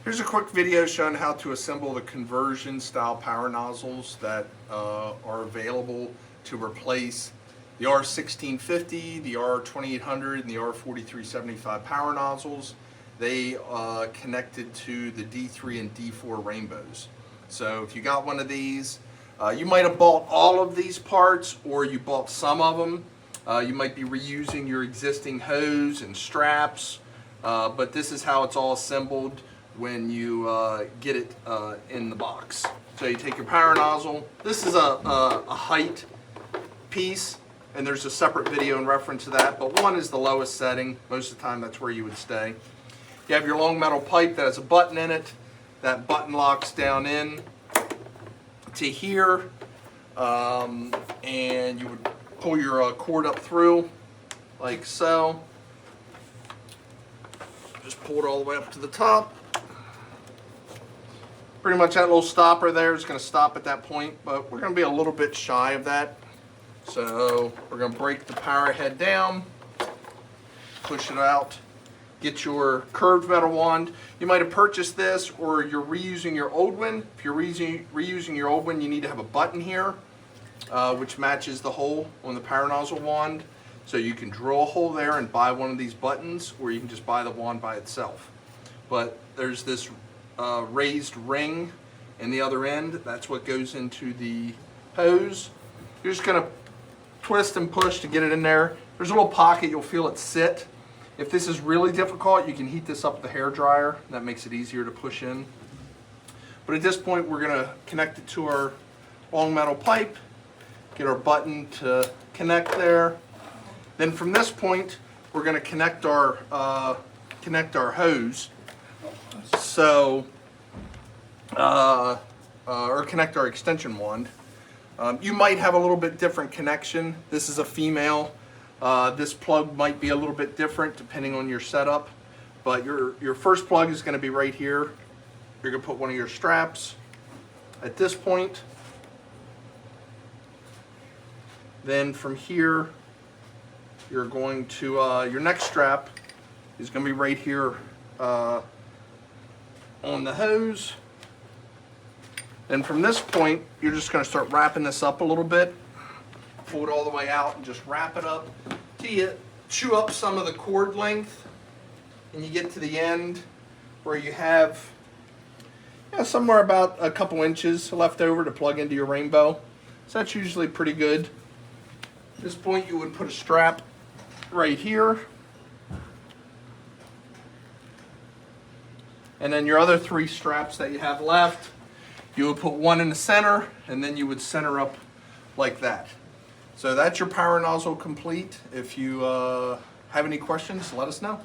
Here's a quick video showing how to assemble the conversion style power nozzles that are available to replace the R1650, the R2800, and the R4375 power nozzles. They connected to the D3 and D4 Rainbows. So if you got one of these, you might have bought all of these parts, or you bought some of them. You might be reusing your existing hose and straps, but this is how it's all assembled when you get it in the box. So you take your power nozzle. This is a height piece, and there's a separate video in reference to that, but 1 is the lowest setting. Most of the time that's where you would stay. You have your long metal pipe that has a button in it. That button locks down in to here, and you would pull your cord up through like so. Just pull it all the way up to the top. Pretty much that little stopper there is going to stop at that point, but we're going to be a little bit shy of that. So we're going to break the power head down, push it out, get your curved metal wand. You might have purchased this, or you're reusing your old one. If you're reusing your old one, you need to have a button here, which matches the hole on the power nozzle wand. So you can drill a hole there and buy one of these buttons, or you can just buy the wand by itself. But there's this raised ring in the other end. That's what goes into the hose. You're just going to twist and push to get it in there. There's a little pocket, you'll feel it sit. If this is really difficult, you can heat this up with a hair dryer. That makes it easier to push in. But at this point, we're going to connect it to our long metal pipe, get our button to connect there. Then from this point, we're going to connect our hose. So, or connect our extension wand. You might have a little bit different connection. This is a female. This plug might be a little bit different depending on your setup, but your first plug is going to be right here. You're going to put one of your straps at this point. Then from here, you're going to, your next strap is going to be right here on the hose. Then from this point, you're just going to start wrapping this up a little bit. Pull it all the way out and just wrap it up till you chew up some of the cord length, and you get to the end where you have somewhere about a couple inches left over to plug into your Rainbow. So that's usually pretty good. At this point, you would put a strap right here, and then your other 3 straps that you have left, you would put one in the center, and then you would center up like that. So that's your power nozzle complete. If you have any questions, let us know.